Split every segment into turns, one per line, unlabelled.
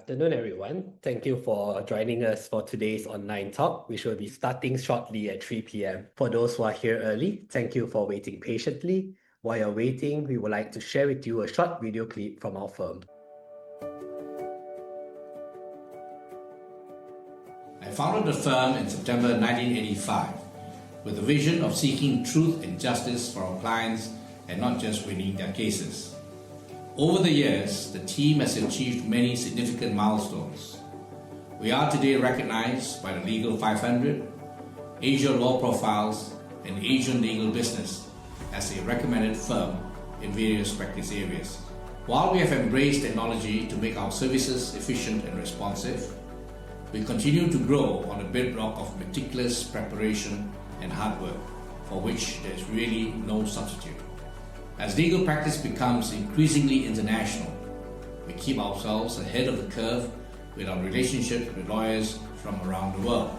afternoon, everyone. Thank you for joining us for today's online talk, which will be starting shortly at 3 p.m. For those who are here early, thank you for waiting patiently. While you're waiting, we would like to share with you a short video clip from our firm.
I founded the firm in September 1985 with the vision of seeking truth and justice for our clients and not just winning their cases. Over the years, the team has achieved many significant milestones. We are today recognized by the Legal 500, Asia Law Profiles, and Asian Legal Business as a recommended firm in various practice areas. While we have embraced technology to make our services efficient and responsive, we continue to grow on the bedrock of meticulous preparation and hard work, for which there is really no substitute. As legal practice becomes increasingly international, we keep ourselves ahead of the curve with our relationships with lawyers from around the world.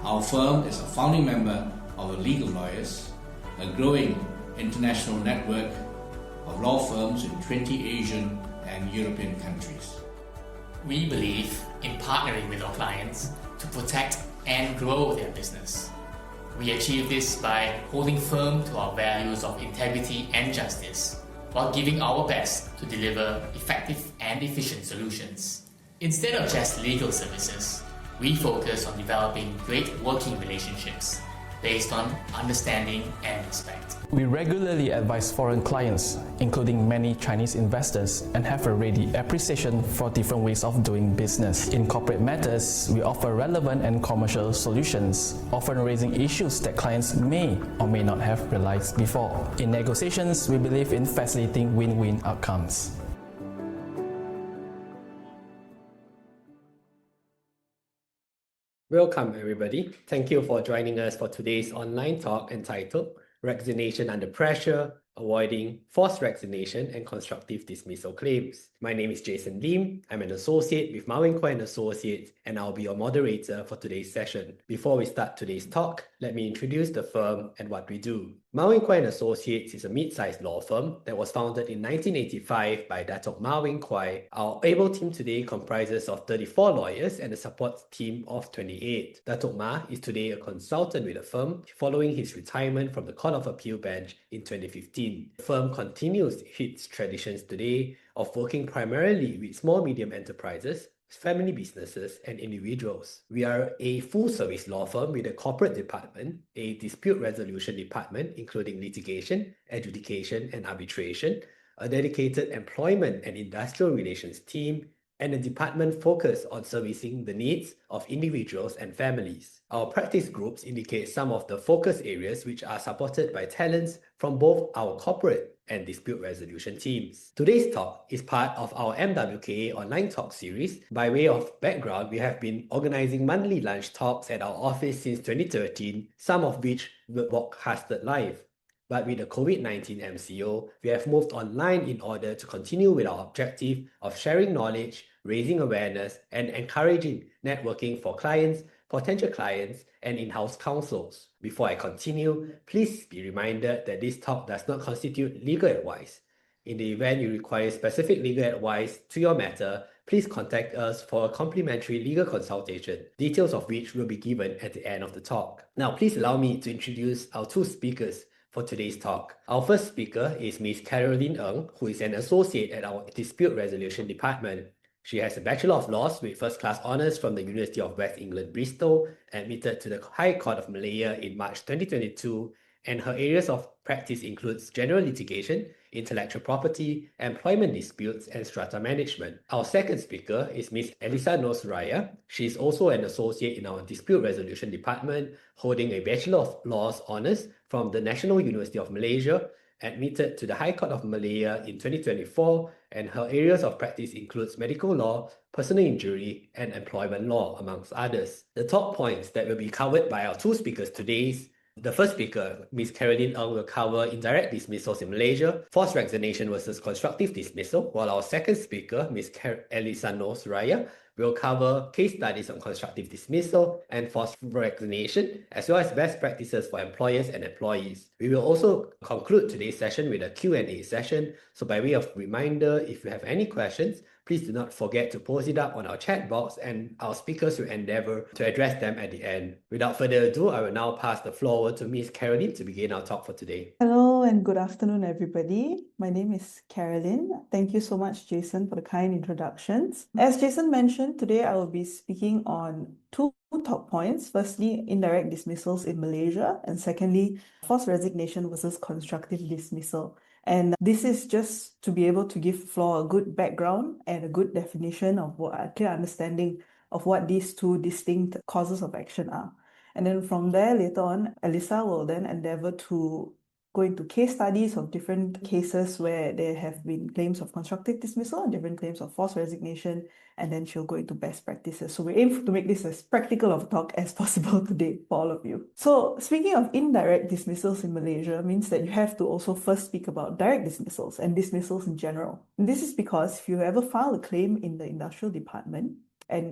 Our firm is a founding member of the Legal Lawyers, a growing international network of law firms in 20 Asian and European countries.
We believe in partnering with our clients to protect and grow their business. We achieve this by holding firm to our values of integrity and justice, while giving our best to deliver effective and efficient solutions. Instead of just legal services, we focus on developing great working relationships based on understanding and respect.
We regularly advise foreign clients, including many Chinese investors, and have a ready appreciation for different ways of doing business. In corporate matters, we offer relevant and commercial solutions, often raising issues that clients may or may not have realized before. In negotiations, we believe in facilitating win-win outcomes.
Welcome, everybody. Thank you for joining us for today's online talk entitled Resignation Under Pressure, Avoiding Forced Resignation and Constructive Dismissal Claims. My name is Jason Lim. I'm an associate with Mawing Kwai & Associates, and I'll be your moderator for today's session. Before we start today's talk, let me introduce the firm and what we do. Mawing Kwai & Associates is a mid-sized law firm that was founded in 1985 by Datuk Mawing Kwai. Our able team today comprises of 34 lawyers and a support team of 28. Datuk Ma is today a consultant with the firm following his retirement from the Court of Appeal bench in 2015. The firm continues its traditions today of working primarily with small-medium enterprises, family businesses, and individuals. We are a full-service law firm with a corporate department, a dispute resolution department including litigation, adjudication, and arbitration, a dedicated employment and industrial relations team, and a department focused on servicing the needs of individuals and families. Our practice groups indicate some of the focus areas which are supported by talents from both our corporate and dispute resolution teams. Today's talk is part of our MWKA online talk series. By way of background, we have been organizing monthly lunch talks at our office since 2013, some of which were broadcasted live. But with the COVID-19 MCO, we have moved online in order to continue with our objective of sharing knowledge, raising awareness, and encouraging networking for clients, potential clients, and in-house counsels. Before I continue, please be reminded that this talk does not constitute legal advice. In the event you require specific legal advice to your matter, please contact us for a complimentary legal consultation, details of which will be given at the end of the talk. Now, please allow me to introduce our two speakers for today's talk. Our first speaker is Ms. Caroline Ng, who is an associate at our Dispute Resolution Department. She has a Bachelor of Laws with first-class honours from the University of West England, Bristol, admitted to the High Court of Malaya in March 2022, and her areas of practice includes general litigation, intellectual property, employment disputes, and strata management. Our second speaker is Ms. Elisa Nur Suraya. She is also an associate in our Dispute Resolution Department, holding a Bachelor of Laws honours from the National University of Malaysia, admitted to the High Court of Malaya in 2024, and her areas of practice includes medical law, personal injury, and employment law, amongst others. The top points that will be covered by our two speakers today is the first speaker, Ms. Caroline Ng, will cover indirect dismissals in Malaysia, forced resignation versus constructive dismissal, while our second speaker, Ms. Elisa Nur Suraya, will cover case studies on constructive dismissal and forced resignation, as well as best practices for employers and employees. We will also conclude today's session with a Q&A session, so by way of reminder, if you have any questions, please do not forget to post it up on our chat box, and our speakers will endeavor to address them at the end. Without further ado, I will now pass the floor over to Ms. Caroline to begin our talk for today.
Hello and good afternoon, everybody. My name is Caroline. Thank you so much, Jason, for the kind introductions. As Jason mentioned, today I will be speaking on two top points. Firstly, indirect dismissals in Malaysia, and secondly, forced resignation versus constructive dismissal. And this is just to be able to give Floor a good background and a good definition of a clear understanding of what these two distinct causes of action are. And then from there, later on, Alyssa will then endeavor to go into case studies of different cases where there have been claims of constructive dismissal and different claims of forced resignation, and then she'll go into best practices. So we aim to make this as practical of a talk as possible today for all of you. So speaking of indirect dismissals in Malaysia means that you have to also first speak about direct dismissals and dismissals in general. And this is because if you ever file a claim in the industrial department,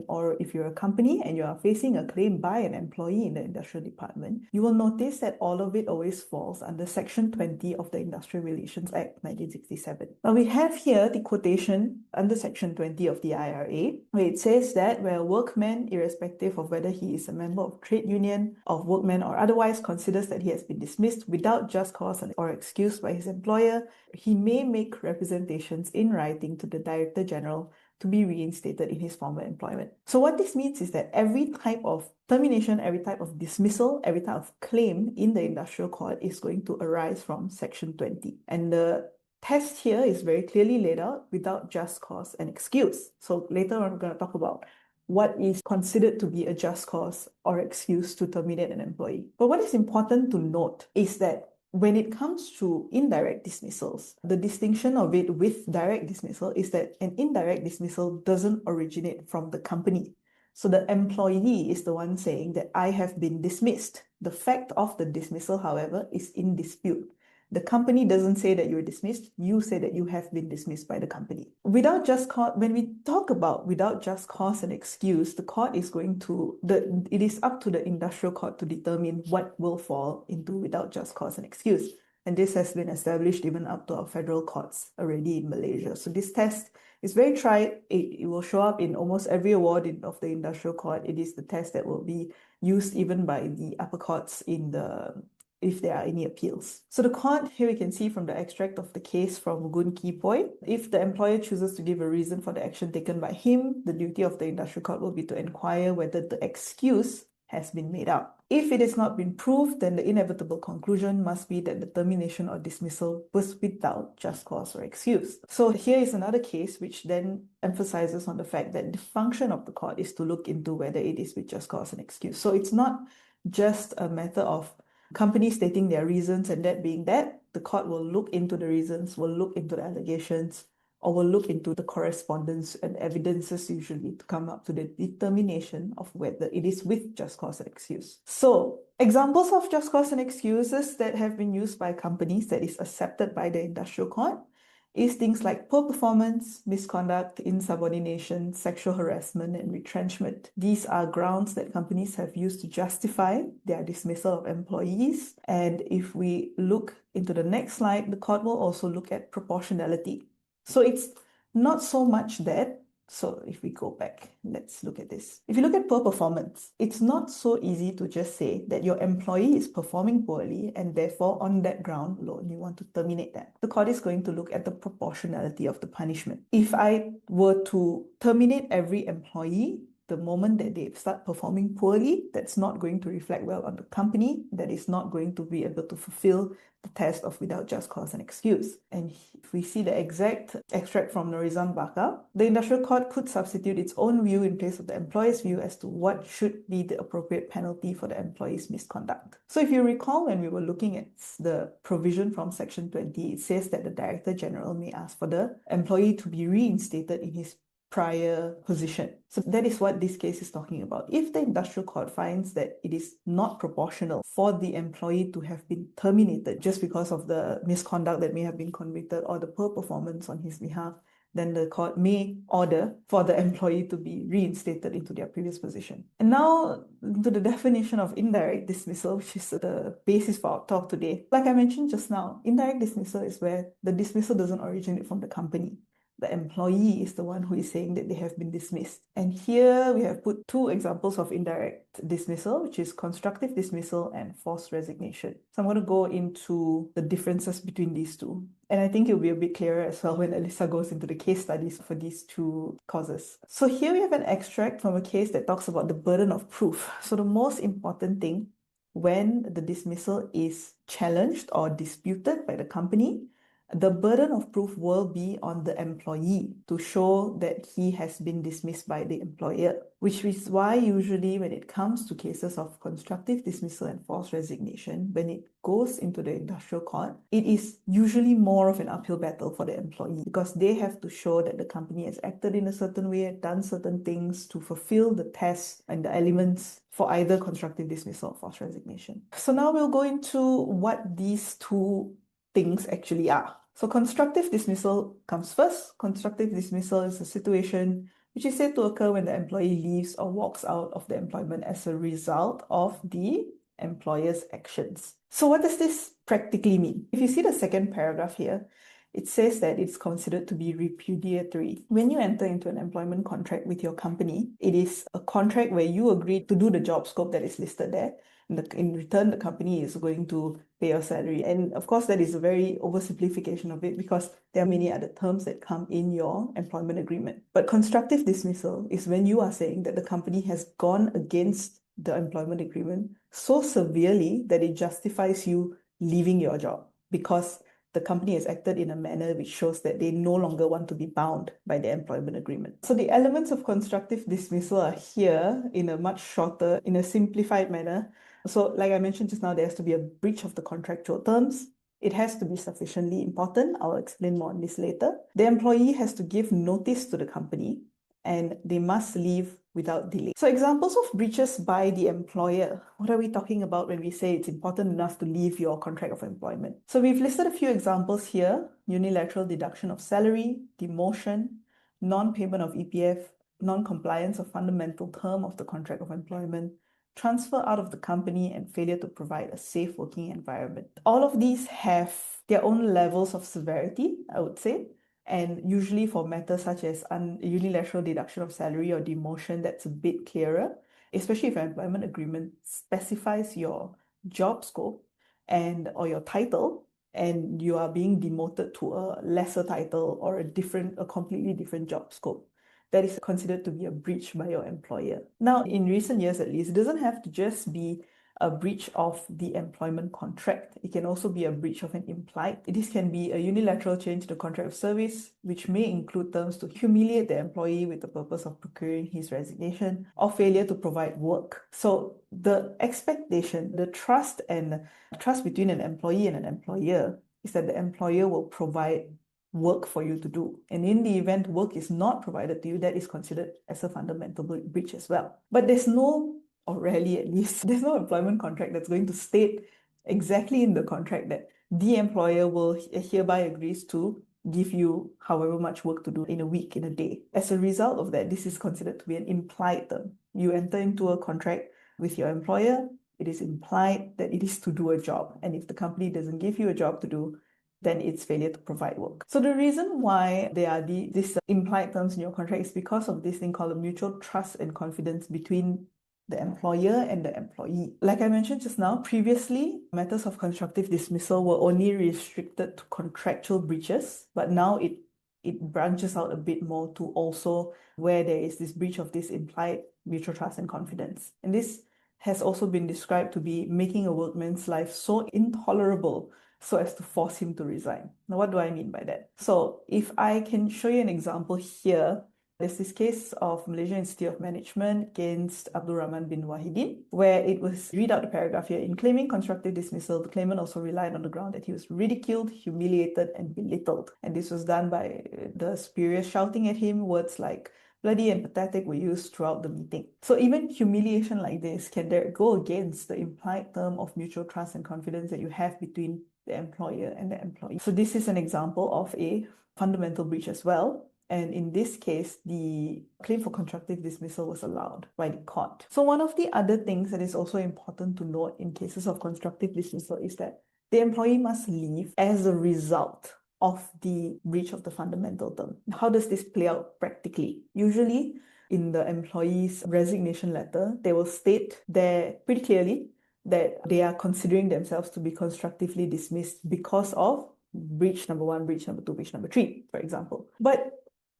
or if you're a company and you are facing a claim by an employee in the industrial department, you will notice that all of it always falls under Section 20 of the Industrial Relations Act 1967. Now we have here the quotation under Section 20 of the IRA, where it says that where a workman, irrespective of whether he is a member of trade union, of workmen, or otherwise considers that he has been dismissed without just cause or excuse by his employer, he may make representations in writing to the Director General to be reinstated in his former employment. So what this means is that every type of termination, every type of dismissal, every type of claim in the industrial court is going to arise from Section 20. And the test here is very clearly laid out: without just cause and excuse. So later on, we're going to talk about what is considered to be a just cause or excuse to terminate an employee. But what is important to note is that when it comes to indirect dismissals, the distinction of it with direct dismissal is that an indirect dismissal doesn't originate from the company. So the employee is the one saying that I have been dismissed. The fact of the dismissal, however, is in dispute. The company doesn't say that you're dismissed, you say that you have been dismissed by the company. Without just cause, when we talk about without just cause and excuse, the court is going to, it is up to the industrial court to determine what will fall into without just cause and excuse. And this has been established even up to our federal courts already in Malaysia. So this test is very tried. It will show up in almost every award of the industrial court. It is the test that will be used even by the upper courts if there are any appeals. So the court, here we can see from the extract of the case from Mugun Kipoi, if the employer chooses to give a reason for the action taken by him, the duty of the industrial court will be to inquire whether the excuse has been made up. If it has not been proved, then the inevitable conclusion must be that the termination or dismissal was without just cause or excuse. So here is another case which then emphasizes on the fact that the function of the court is to look into whether it is with just cause and excuse. So it's not just a matter of companies stating their reasons and that being that. The court will look into the reasons, will look into the allegations, or will look into the correspondence and evidences usually to come up to the determination of whether it is with just cause and excuse. So examples of just cause and excuses that have been used by companies that is accepted by the industrial court is things like poor performance, misconduct, insubordination, sexual harassment, and retrenchment. These are grounds that companies have used to justify their dismissal of employees. And if we look into the next slide, the court will also look at proportionality. So it's not so much that, so if we go back, let's look at this. If you look at poor performance, it's not so easy to just say that your employee is performing poorly and therefore on that ground alone you want to terminate them. The court is going to look at the proportionality of the punishment. If I were to terminate every employee the moment that they start performing poorly, that's not going to reflect well on the company. That is not going to be able to fulfill the test of without just cause and excuse. And if we see the exact extract from Norizam Bakar, the industrial court could substitute its own view in place of the employer's view as to what should be the appropriate penalty for the employee's misconduct. So if you recall, when we were looking at the provision from Section 20, it says that the Director General may ask for the employee to be reinstated in his prior position. So that is what this case is talking about. If the industrial court finds that it is not proportional for the employee to have been terminated just because of the misconduct that may have been convicted or the poor performance on his behalf, then the court may order for the employee to be reinstated into their previous position. And now to the definition of indirect dismissal, which is the basis for our talk today. Like I mentioned just now, indirect dismissal is where the dismissal doesn't originate from the company. the employee is the one who is saying that they have been dismissed. And here we have put two examples of indirect dismissal, which is constructive dismissal and forced resignation. So I'm going to go into the differences between these two. And I think it'll be a bit clearer as well when Alyssa goes into the case studies for these two causes. So here we have an extract from a case that talks about the burden of proof. So the most important thing when the dismissal is challenged or disputed by the company, the burden of proof will be on the employee to show that he has been dismissed by the employer, which is why usually when it comes to cases of constructive dismissal and forced resignation, when it goes into the industrial court, it is usually more of an uphill battle for the employee because they have to show that the company has acted in a certain way, done certain things to fulfill the tests and the elements for either constructive dismissal or forced resignation. So now we'll go into what these two things actually are. So constructive dismissal comes first. Constructive dismissal is a situation which is said to occur when the employee leaves or walks out of the employment as a result of the employer's actions. So what does this practically mean? If you see the second paragraph here, it says that it's considered to be repudiatory. When you enter into an employment contract with your company, it is a contract where you agree to do the job scope that is listed there. In return, the company is going to pay your salary. And of course, that is a very oversimplification of it because there are many other terms that come in your employment agreement. But constructive dismissal is when you are saying that the company has gone against the employment agreement so severely that it justifies you leaving your job because the company has acted in a manner which shows that they no longer want to be bound by the employment agreement. So the elements of constructive dismissal are here in a much shorter, in a simplified manner. So like I mentioned just now, there has to be a breach of the contractual terms. It has to be sufficiently important. I'll explain more on this later. The employee has to give notice to the company and they must leave without delay. So examples of breaches by the employer. What are we talking about when we say it's important enough to leave your contract of employment? So we've listed a few examples here: unilateral deduction of salary, demotion, non-payment of EPF, non-compliance of fundamental term of the contract of employment, transfer out of the company, and failure to provide a safe working environment. All of these have their own levels of severity, I would say. And usually for matters such as unilateral deduction of salary or demotion, that's a bit clearer, especially if your employment agreement specifies your job scope or your title, and you are being demoted to a lesser title or a completely different job scope. That is considered to be a breach by your employer. Now, in recent years at least, it doesn't have to just be a breach of the employment contract. It can also be a breach of an implied. This can be a unilateral change to the contract of service, which may include terms to humiliate the employee with the purpose of procuring his resignation or failure to provide work. So the expectation, the trust between an employee and an employer is that the employer will provide work for you to do. And in the event work is not provided to you, that is considered as a fundamental breach as well. But there's no, or rarely at least, there's no employment contract that's going to state exactly in the contract that the employer will hereby agrees to give you however much work to do in a week, in a day. As a result of that, this is considered to be an implied term. You enter into a contract with your employer, it is implied that it is to do a job. And if the company doesn't give you a job to do, then it's failure to provide work. So the reason why there are these implied terms in your contract is because of this thing called a mutual trust and confidence between the employer and the employee. Like I mentioned just now, previously, matters of constructive dismissal were only restricted to contractual breaches, but now it branches out a bit more to also where there is this breach of this implied mutual trust and confidence. And this has also been described to be making a workman's life so intolerable so as to force him to resign. Now, what do I mean by that? So if I can show you an example here, there's this case of Malaysian Institute of Management against Abdul Rahman bin Wahidin, where it was, read out the paragraph here, in claiming constructive dismissal, the claimant also relied on the ground that he was ridiculed, humiliated, and belittled. And this was done by the superiors shouting at him. Words like bloody and pathetic were used throughout the meeting. So even humiliation like this can go against the implied term of mutual trust and confidence that you have between the employer and the employee. So this is an example of a fundamental breach as well. And in this case, the claim for constructive dismissal was allowed by the court. So one of the other things that is also important to note in cases of constructive dismissal is that the employee must leave as a result of the breach of the fundamental term. How does this play out practically? Usually, in the employee's resignation letter, they will state there pretty clearly that they are considering themselves to be constructively dismissed because of breach number 1, breach number 2, breach number 3, for example. But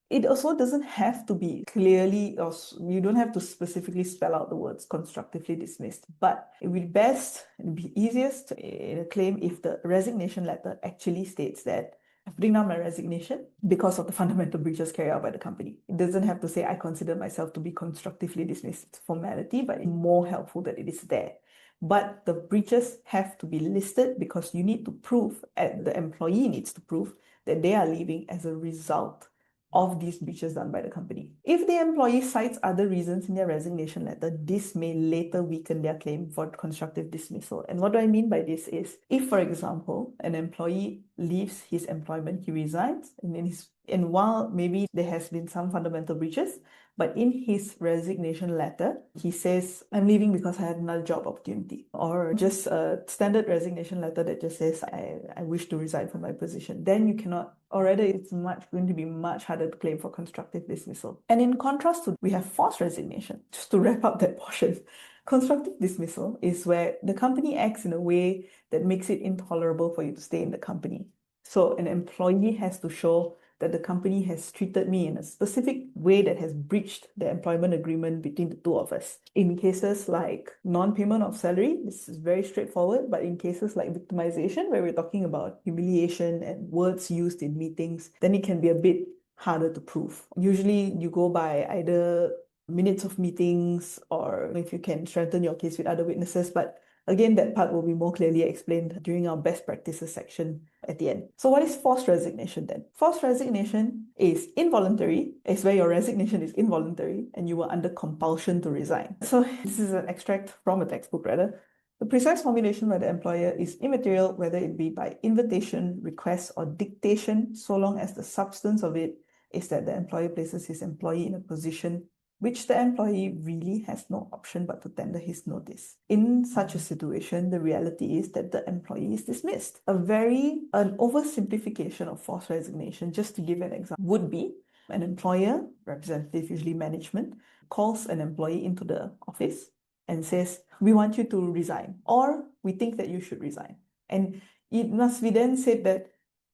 it also doesn't have to be clearly, or you don't have to specifically spell out the words constructively dismissed, but it would be best and be easiest in a claim if the resignation letter actually states that I'm putting down my resignation because of the fundamental breaches carried out by the company. It doesn't have to say I consider myself to be constructively dismissed. It's formality, but it's more helpful that it is there. But the breaches have to be listed because you need to prove, and the employee needs to prove, that they are leaving as a result of these breaches done by the company. If the employee cites other reasons in their resignation letter, this may later weaken their claim for constructive dismissal. And what do I mean by this is, if, for example, an employee leaves his employment, he resigns, and while maybe there has been some fundamental breaches, but in his resignation letter, he says, I'm leaving because I had another job opportunity. Or just a standard resignation letter that just says, I wish to resign from my position. Then you cannot, or rather it's going to be much harder to claim for constructive dismissal. And in contrast we have forced resignation. Just to wrap up that portion, constructive dismissal is where the company acts in a way that makes it intolerable for you to stay in the company. So an employee has to show that the company has treated me in a specific way that has breached the employment agreement between the two of us. In cases like non-payment of salary, this is very straightforward, but in cases like victimization, where we're talking about humiliation and words used in meetings, then it can be a bit harder to prove. Usually you go by either minutes of meetings or if you can strengthen your case with other witnesses, but again, that part will be more clearly explained during our best practices section at the end. So what is forced resignation then? Forced resignation is involuntary. It's where your resignation is involuntary and you were under compulsion to resign. So this is an extract from a textbook rather. The precise formulation by the employer is immaterial, whether it be by invitation, request, or dictation, so long as the substance of it is that the employer places his employee in a position which the employee really has no option but to tender his notice. In such a situation, the reality is that the employee is dismissed. An oversimplification of forced resignation, just to give an example, would be an employer, representative, usually management, calls an employee into the office and says, we want you to resign, or we think that you should resign. And it must be then said that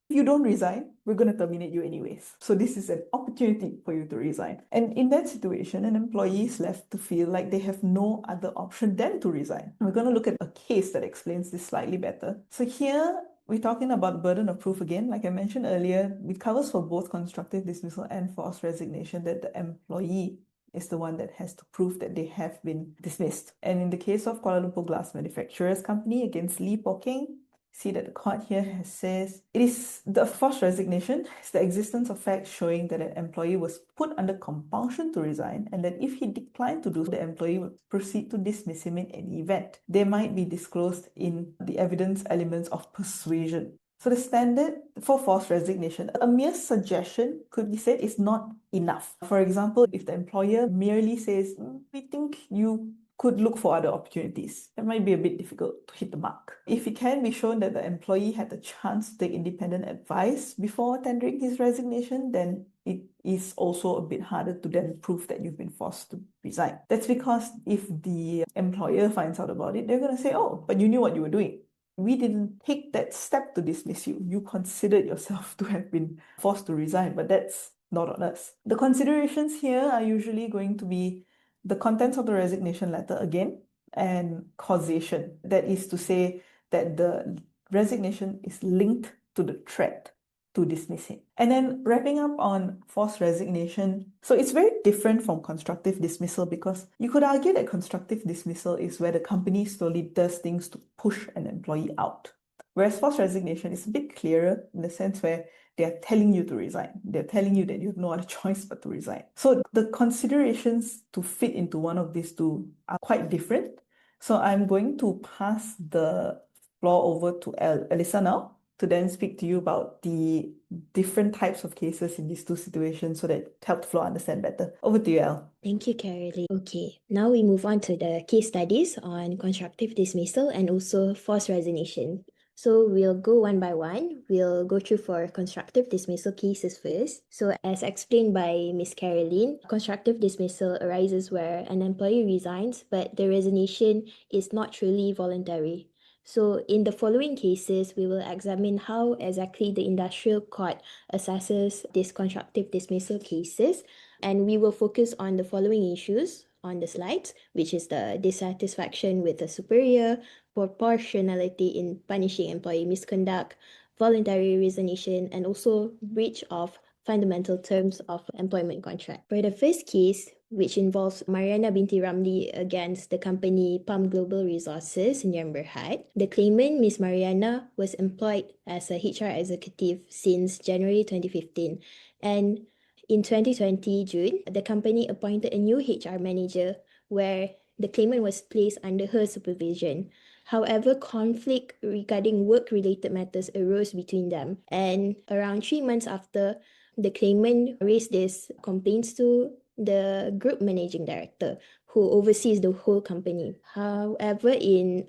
if you don't resign, we're going to terminate you anyways. So this is an opportunity for you to resign. And in that situation, an employee is left to feel like they have no other option than to resign. We're going to look at a case that explains this slightly better. So here, we're talking about burden of proof again. Like I mentioned earlier, it covers for both constructive dismissal and forced resignation that the employee is the one that has to prove that they have been dismissed. And in the case of Kuala Lumpur Glass Manufacturers Company against Lee Po Keng, see that the court here says it is the forced resignation is the existence of facts showing that an employee was put under compulsion to resign and that if he declined to do so, the employee would proceed to dismiss him in any event. They might be disclosed in the evidence elements of persuasion. So the standard for forced resignation, a mere suggestion could be said is not enough. For example, if the employer merely says, we think you could look for other opportunities, that might be a bit difficult to hit the mark. If it can be shown that the employee had the chance to take independent advice before tendering his resignation, then it is also a bit harder to then prove that you've been forced to resign. That's because if the employer finds out about it, they're going to say, oh, but you knew what you were doing. We didn't take that step to dismiss you. You considered yourself to have been forced to resign, but that's not on us. The considerations here are usually going to be the contents of the resignation letter again, and causation. That is to say that the resignation is linked to the threat to dismiss him. And then wrapping up on forced resignation. So it's very different from constructive dismissal because you could argue that constructive dismissal is where the company slowly does things to push an employee out. Whereas forced resignation is a bit clearer in the sense where they are telling you to resign. They're telling you that you have no other choice but to resign. So the considerations to fit into one of these two are quite different. So I'm going to pass the floor over to Alyssa now to then speak to you about the different types of cases in these two situations so that it helps Flo understand better. Over to you, Elle.
Thank you, Caroline. Okay, now we move on to the case studies on constructive dismissal and also forced resignation. So we'll go one by one. We'll go through for constructive dismissal cases first. So as explained by Ms. Caroline, constructive dismissal arises where an employee resigns, but the resignation is not truly voluntary. So in the following cases, we will examine how exactly the industrial court assesses these constructive dismissal cases, and we will focus on the following issues on the slides, which is the dissatisfaction with the superior, proportionality in punishing employee misconduct, voluntary resignation, and also breach of fundamental terms of employment contract. For the first case, which involves Mariana binti Ramli against the company Palm Global Resources in Berhad, the claimant, Ms. Mariana, was employed as a HR executive since January 2015, and in 2020 June, the company appointed a new HR manager where the claimant was placed under her supervision. However, conflict regarding work-related matters arose between them, and around 3 months after, the claimant raised these complaints to the group managing director, who oversees the whole company. However,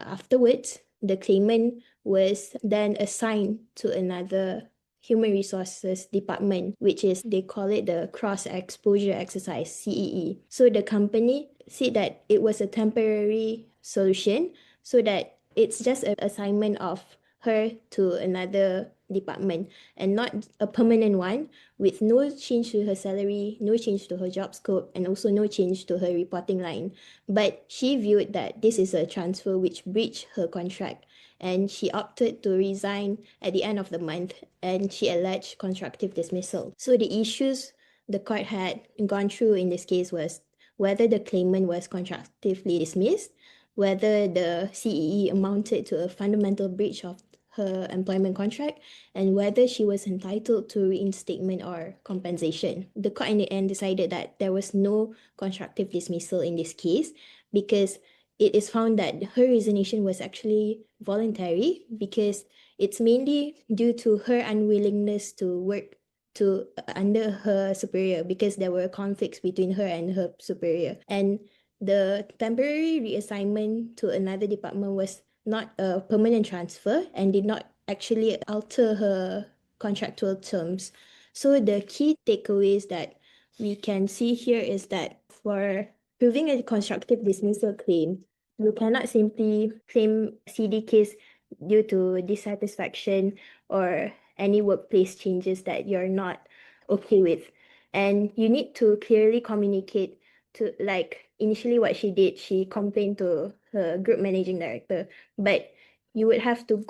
afterwards, the claimant was then assigned to another human resources department, which is, they call it the cross exposure exercise, CEE. So the company said that it was a temporary solution, so that it's just an assignment of her to another department and not a permanent one, with no change to her salary, no change to her job scope, and also no change to her reporting line. But she viewed that this is a transfer which breached her contract, and she opted to resign at the end of the month, and she alleged constructive dismissal. So the issues the court had gone through in this case was whether the claimant was constructively dismissed, whether the CEE amounted to a fundamental breach of her employment contract, and whether she was entitled to reinstatement or compensation. The court in the end decided that there was no constructive dismissal in this case because it is found that her resignation was actually voluntary, because it's mainly due to her unwillingness to work under her superior, because there were conflicts between her and her superior. And the temporary reassignment to another department was not a permanent transfer and did not actually alter her contractual terms. So the key takeaways that we can see here is that for proving a constructive dismissal claim, you cannot simply claim CD case due to dissatisfaction or any workplace changes that you're not okay with. And you need to clearly communicate to, like initially what she did, she complained to her group managing director, but you would have to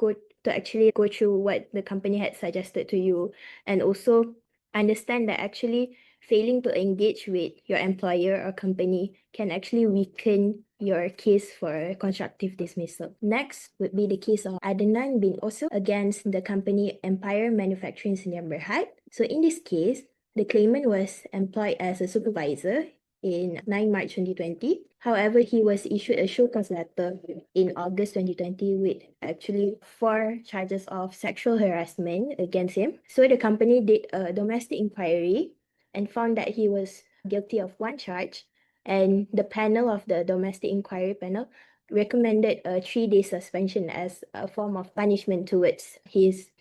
actually go through what the company had suggested to you, and also understand that actually failing to engage with your employer or company can actually weaken your case for constructive dismissal. Next would be the case of Adnan bin Oso against the company Empire Manufacturing Sdn Berhad. So in this case, the claimant was employed as a supervisor in 9 March 2020. However, he was issued a show cause letter in August 2020 with actually 4 charges of sexual harassment against him. So the company did a domestic inquiry and found that he was guilty of 1 charge, and the panel of the domestic inquiry panel recommended a 3-day suspension as a form of punishment towards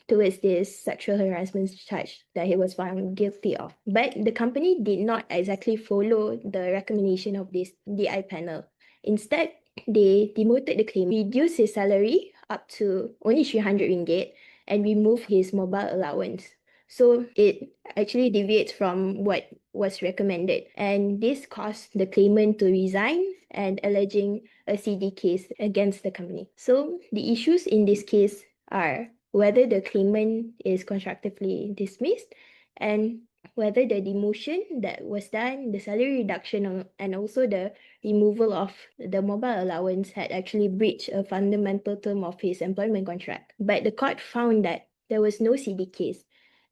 this sexual harassment charge that he was found guilty of. But the company did not exactly follow the recommendation of this DI panel. Instead, they demoted the claimant, reduced his salary up to only 300 ringgit, and removed his mobile allowance. So it actually deviates from what was recommended. And this caused the claimant to resign and alleging a CD case against the company. So the issues in this case are whether the claimant is constructively dismissed, and whether the demotion that was done, the salary reduction, and also the removal of the mobile allowance had actually breached a fundamental term of his employment contract. But the court found that there was no CD case,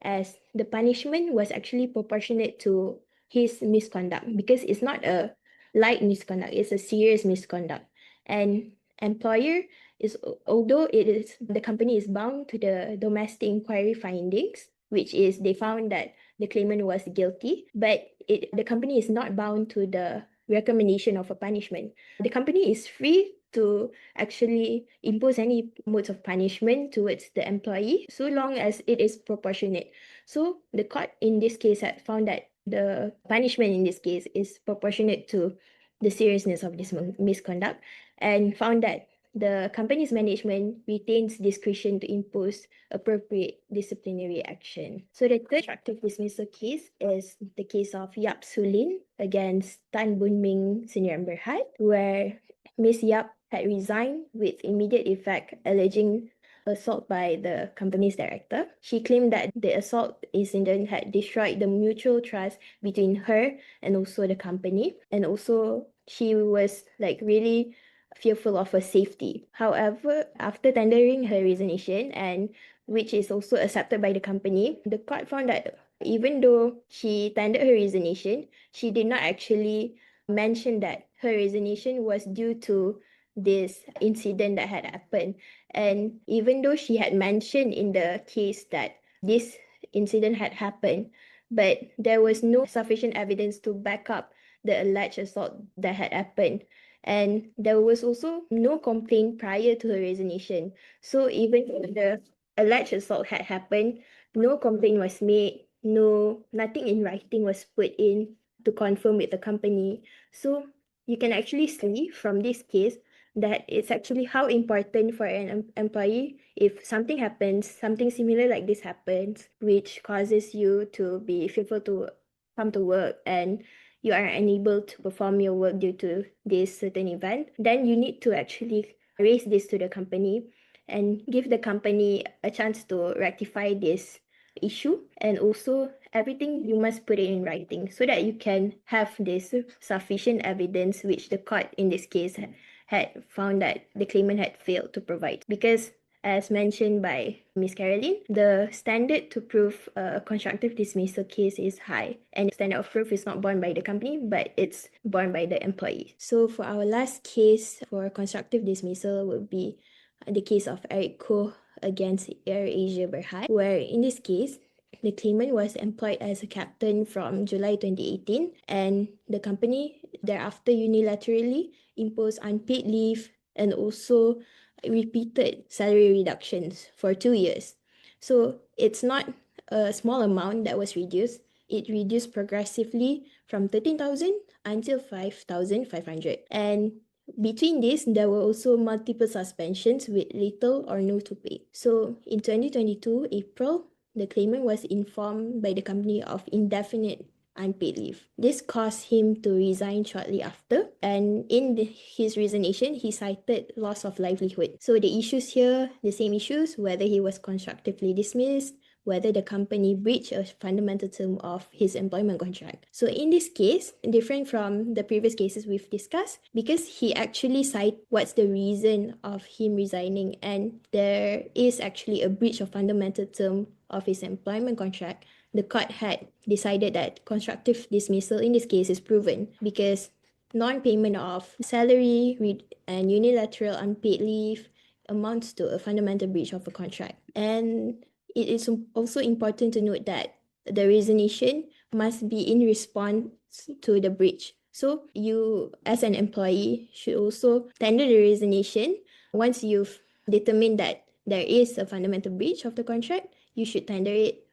as the punishment was actually proportionate to his misconduct, because it's not a light misconduct, it's a serious misconduct. And employer is, although the company is bound to the domestic inquiry findings, which is they found that the claimant was guilty, but the company is not bound to the recommendation of a punishment. The company is free to actually impose any modes of punishment towards the employee, so long as it is proportionate. So the court in this case had found that the punishment in this case is proportionate to the seriousness of this misconduct, and found that the company's management retains discretion to impose appropriate disciplinary action. So the third constructive dismissal case is the case of Yap Sulin against Tan Boon Ming Senior and Berhad, where Ms. Yap had resigned with immediate effect, alleging assault by the company's director. She claimed that the assault incident had destroyed the mutual trust between her and also the company, and also she was really fearful of her safety. However, after tendering her resignation, and which is also accepted by the company, the court found that even though she tendered her resignation, she did not actually mention that her resignation was due to this incident that had happened. And even though she had mentioned in the case that this incident had happened, but there was no sufficient evidence to back up the alleged assault that had happened. And there was also no complaint prior to her resignation. So even if the alleged assault had happened, no complaint was made, nothing in writing was put in to confirm with the company. So you can actually see from this case that it's actually how important for an employee, if something happens, something similar like this happens, which causes you to be fearful to come to work and you are unable to perform your work due to this certain event, then you need to actually raise this to the company and give the company a chance to rectify this issue. And also everything you must put it in writing so that you can have this sufficient evidence, which the court in this case had found that the claimant had failed to provide. Because as mentioned by Ms. Caroline, the standard to prove a constructive dismissal case is high, and the standard of proof is not borne by the company, but it's borne by the employee. So for our last case for constructive dismissal would be the case of Eric Koh against AirAsia Berhad, where in this case, the claimant was employed as a captain from July 2018, and the company thereafter unilaterally imposed unpaid leave and also repeated salary reductions for 2 years. So it's not a small amount that was reduced. It reduced progressively from 13,000 until 5,500. And between this, there were also multiple suspensions with little or no to pay. So in 2022, April, the claimant was informed by the company of indefinite unpaid leave. This caused him to resign shortly after, and in his resignation, he cited loss of livelihood. So the issues here, the same issues, whether he was constructively dismissed, whether the company breached a fundamental term of his employment contract. So in this case, different from the previous cases we've discussed, because he actually cited what's the reason of him resigning, and there is actually a breach of fundamental term of his employment contract, the court had decided that constructive dismissal in this case is proven because non-payment of salary and unilateral unpaid leave amounts to a fundamental breach of a contract. And it is also important to note that the resignation must be in response to the breach. So you, as an employee, should also tender the resignation once you've determined that there is a fundamental breach of the contract. You should tender it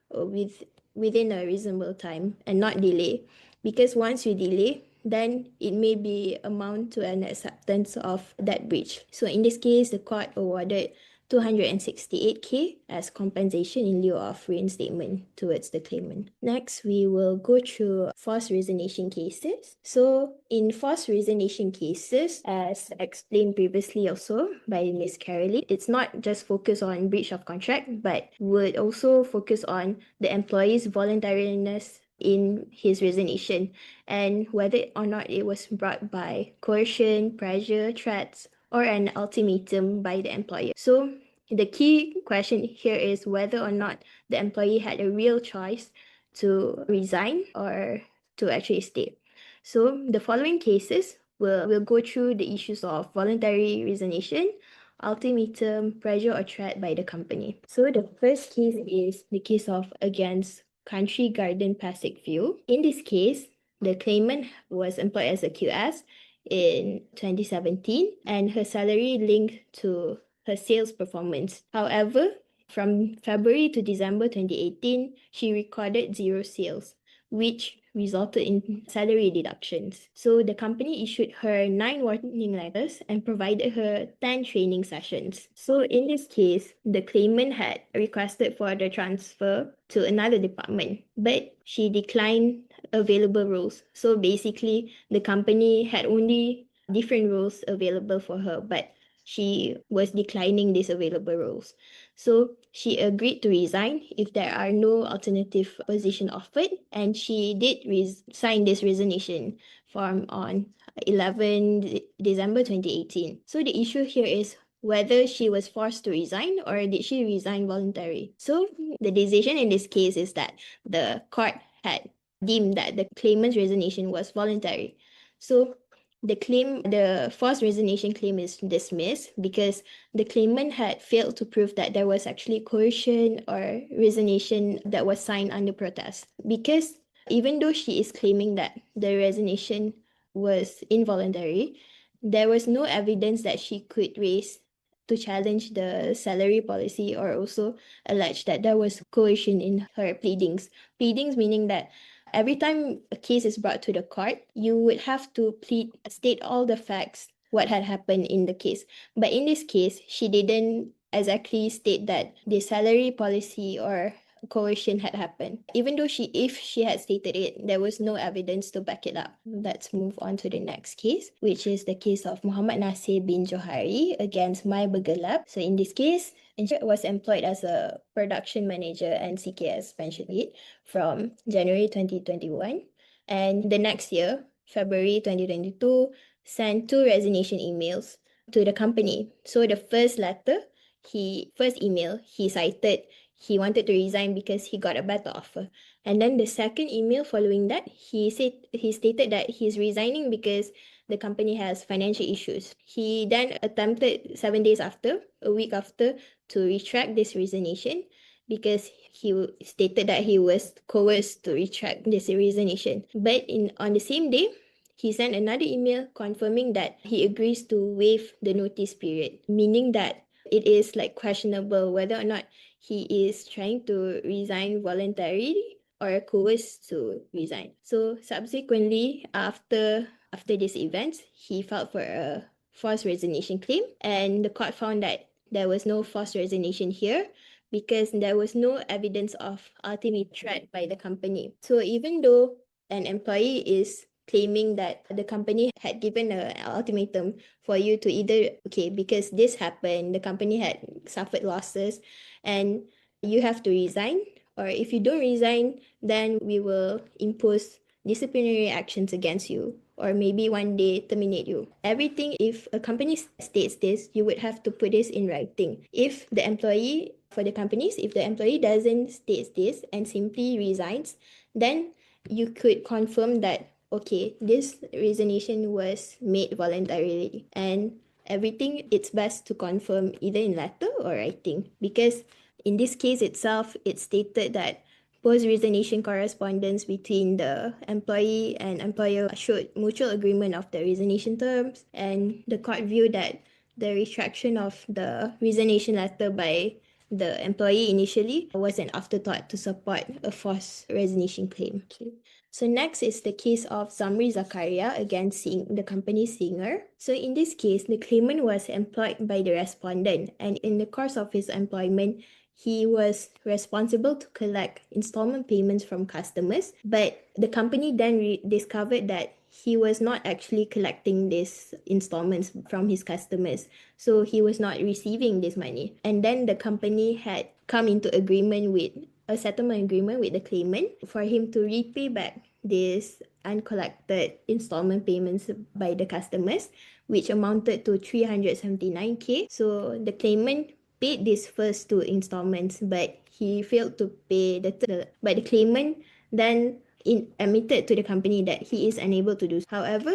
within a reasonable time and not delay, because once you delay, then it may be amount to an acceptance of that breach. So in this case, the court awarded 268K as compensation in lieu of reinstatement towards the claimant. Next, we will go through forced resignation cases. So in forced resignation cases, as explained previously also by Ms. Caroline, it's not just focused on breach of contract, but would also focus on the employee's voluntariness in his resignation and whether or not it was brought by coercion, pressure, threats, or an ultimatum by the employer. So the key question here is whether or not the employee had a real choice to resign or to actually stay. So the following cases will go through the issues of voluntary resignation, ultimatum, pressure or threat by the company. So the first case is the case of against Country Garden Pacific View. In this case, the claimant was employed as a QS in 2017 and her salary linked to her sales performance. However, from February to December 2018, she recorded 0 sales, which resulted in salary deductions. So the company issued her 9 warning letters and provided her 10 training sessions. So in this case, the claimant had requested for the transfer to another department, but she declined available roles. So basically, the company had only different roles available for her, but she was declining these available roles. So she agreed to resign if there are no alternative position offered, and she did sign this resignation form on 11 December 2018. So the issue here is whether she was forced to resign or did she resign voluntarily. So the decision in this case is that the court had deemed that the claimant's resignation was voluntary. So the forced resignation claim is dismissed because the claimant had failed to prove that there was actually coercion or resignation that was signed under protest. Because even though she is claiming that the resignation was involuntary, there was no evidence that she could raise to challenge the salary policy or also allege that there was coercion in her pleadings. Pleadings meaning that every time a case is brought to the court, you would have to state all the facts, what had happened in the case. But in this case, she didn't exactly state that the salary policy or coercion had happened. Even though if she had stated it, there was no evidence to back it up. Let's move on to the next case, which is the case of Muhammad Nasir bin Johari against Mai Bergelap. So in this case, she was employed as a production manager and CKS pension aide from January 2021. And the next year, February 2022, sent 2 resignation emails to the company. So the first email, he cited he wanted to resign because he got a better offer. And then the second email following that, he stated that he's resigning because the company has financial issues. He then attempted 7 days after, a week after, to retract this resignation because he stated that he was coerced to retract this resignation. But on the same day, he sent another email confirming that he agrees to waive the notice period, meaning that it is questionable whether or not he is trying to resign voluntarily or coerced to resign. So subsequently, after these events, he filed for a forced resignation claim, and the court found that there was no forced resignation here because there was no evidence of ultimate threat by the company. So even though an employee is claiming that the company had given an ultimatum for you to either, because this happened, the company had suffered losses, and you have to resign, or if you don't resign, then we will impose disciplinary actions against you, or maybe one day terminate you. If a company states this, you would have to put this in writing. If the employee doesn't state this and simply resigns, then you could confirm that this resignation was made voluntarily, and everything, it's best to confirm either in letter or writing, because in this case itself, it stated that post-resignation correspondence between the employee and employer showed mutual agreement of the resignation terms, and the court viewed that the retraction of the resignation letter by the employee initially was an afterthought to support a forced resignation claim. So next is the case of Zamri Zakaria against the company Singer. So in this case, the claimant was employed by the respondent, and in the course of his employment, he was responsible to collect installment payments from customers, but the company then discovered that he was not actually collecting these installments from his customers. So he was not receiving this money. And then the company had come into a settlement agreement with the claimant for him to repay back these uncollected installment payments by the customers, which amounted to 379K. So the claimant paid these first 2 installments, but he failed to pay the claimant then admitted to the company that he is unable to do so. However,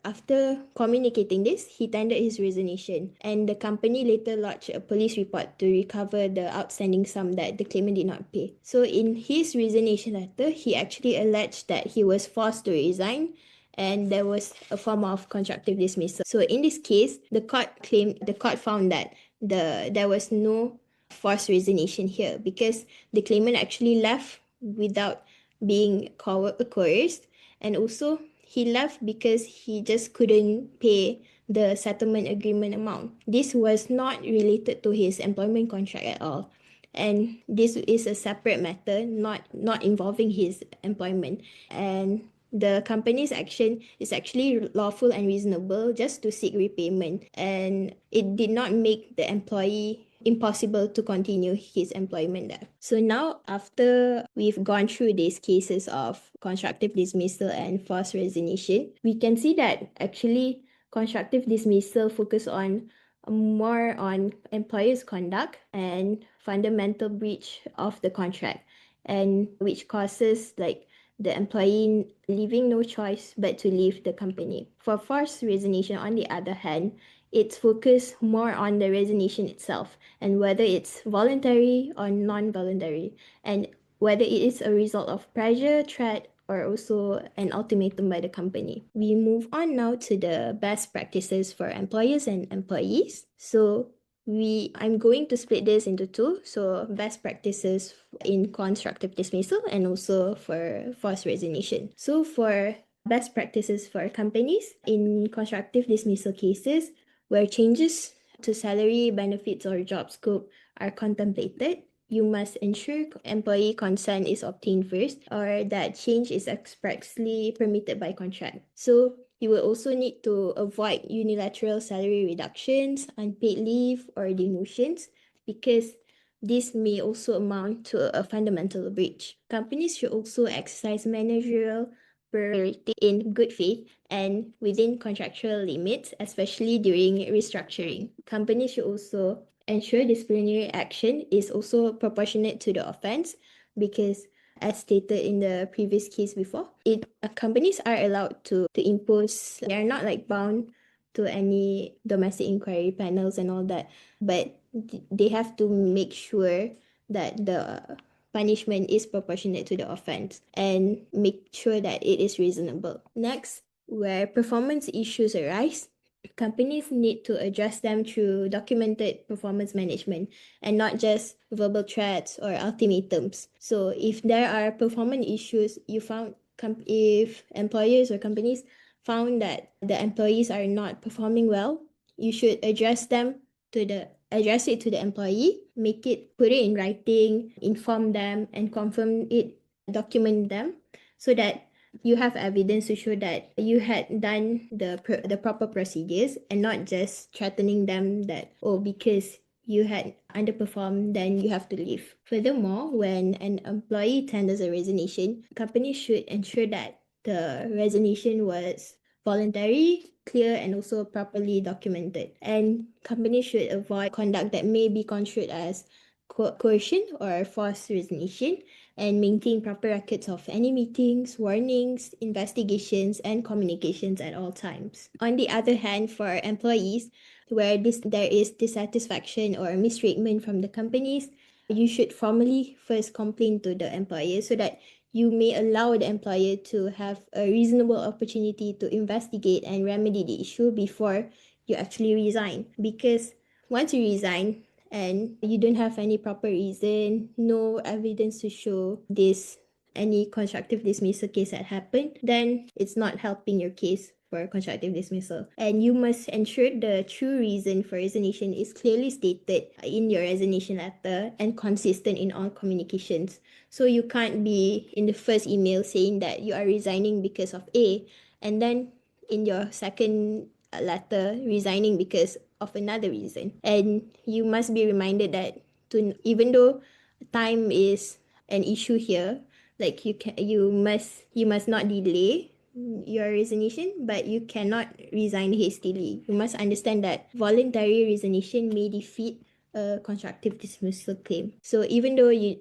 after communicating this, he tendered his resignation, and the company later lodged a police report to recover the outstanding sum that the claimant did not pay. So in his resignation letter, he actually alleged that he was forced to resign and there was a form of constructive dismissal. So in this case, the court found that there was no forced resignation here because the claimant actually left without being coerced, and also he left because he just couldn't pay the settlement agreement amount. This was not related to his employment contract at all, and this is a separate matter, not involving his employment. And the company's action is actually lawful and reasonable just to seek repayment, and it did not make the employee impossible to continue his employment there. So now, after we've gone through these cases of constructive dismissal and forced resignation, we can see that actually constructive dismissal focus on more on employer's conduct and fundamental breach of the contract, and which causes like the employee leaving no choice but to leave the company. For forced resignation, on the other hand, it's focused more on the resignation itself and whether it's voluntary or non-voluntary, and whether it is a result of pressure, threat, or also an ultimatum by the company. We move on now to the best practices for employers and employees. So I'm going to split this into two. So best practices in constructive dismissal and also for forced resignation. So for best practices for companies in constructive dismissal cases where changes to salary, benefits, or job scope are contemplated, you must ensure employee consent is obtained first, or that change is expressly permitted by contract. So you will also need to avoid unilateral salary reductions, unpaid leave, or demotions, because this may also amount to a fundamental breach. Companies should also exercise managerial priority in good faith and within contractual limits, especially during restructuring. Companies should also ensure disciplinary action is also proportionate to the offense, because as stated in the previous case before, companies are allowed to impose, they are not like bound to any domestic inquiry panels and all that, but they have to make sure that the punishment is proportionate to the offense and make sure that it is reasonable. Next, where performance issues arise, companies need to address them through documented performance management and not just verbal threats or ultimatums. So if there are performance issues, if employers or companies found that the employees are not performing well, you should address it to the employee, put it in writing, inform them, and confirm it, document them, so that you have evidence to show that you had done the proper procedures, and not just threatening them that, oh, because you had underperformed, then you have to leave. Furthermore, when an employee tenders a resignation, companies should ensure that the resignation was voluntary, clear, and also properly documented. And companies should avoid conduct that may be construed as coercion or forced resignation, and maintain proper records of any meetings, warnings, investigations, and communications at all times. On the other hand, for employees where there is dissatisfaction or mistreatment from the companies, you should formally first complain to the employer, so that you may allow the employer to have a reasonable opportunity to investigate and remedy the issue before you actually resign. Because once you resign and you don't have any proper reason, no evidence to show any constructive dismissal case had happened, then it's not helping your case for constructive dismissal. And you must ensure the true reason for resignation is clearly stated in your resignation letter and consistent in all communications. So you can't be in the first email saying that you are resigning because of A, and then in your second letter resigning because of another reason. And you must be reminded that even though time is an issue here, like you must not delay your resignation, but you cannot resign hastily. You must understand that voluntary resignation may defeat a constructive dismissal claim. So even though you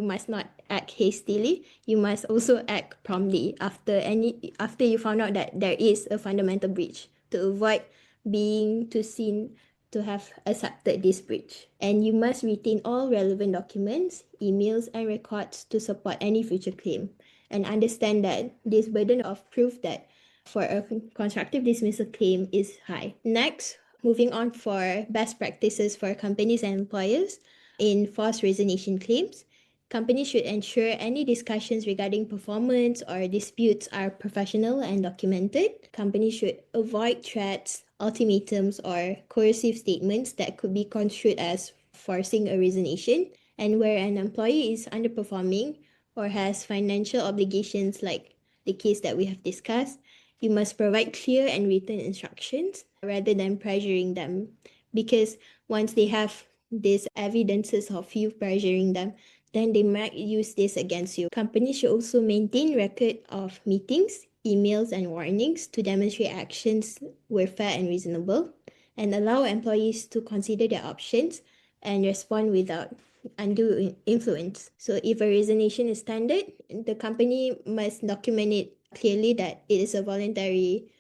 must not act hastily, you must also act promptly after you found out that there is a fundamental breach, to avoid being too seen to have accepted this breach. And you must retain all relevant documents, emails, and records to support any future claim. and understand that this burden of proof that for a constructive dismissal claim is high. Next, moving on for best practices for companies and employers in forced resignation claims. Companies should ensure any discussions regarding performance or disputes are professional and documented. Companies should avoid threats, ultimatums, or coercive statements that could be construed as forcing a resignation. And where an employee is underperforming or has financial obligations, like the case that we have discussed, you must provide clear and written instructions rather than pressuring them. Because once they have these evidences of you pressuring them, then they might use this against you. Companies should also maintain record of meetings, emails, and warnings to demonstrate actions were fair and reasonable, and allow employees to consider their options and respond without undue influence. So if a resignation is standard, the company must document it clearly that it is a voluntary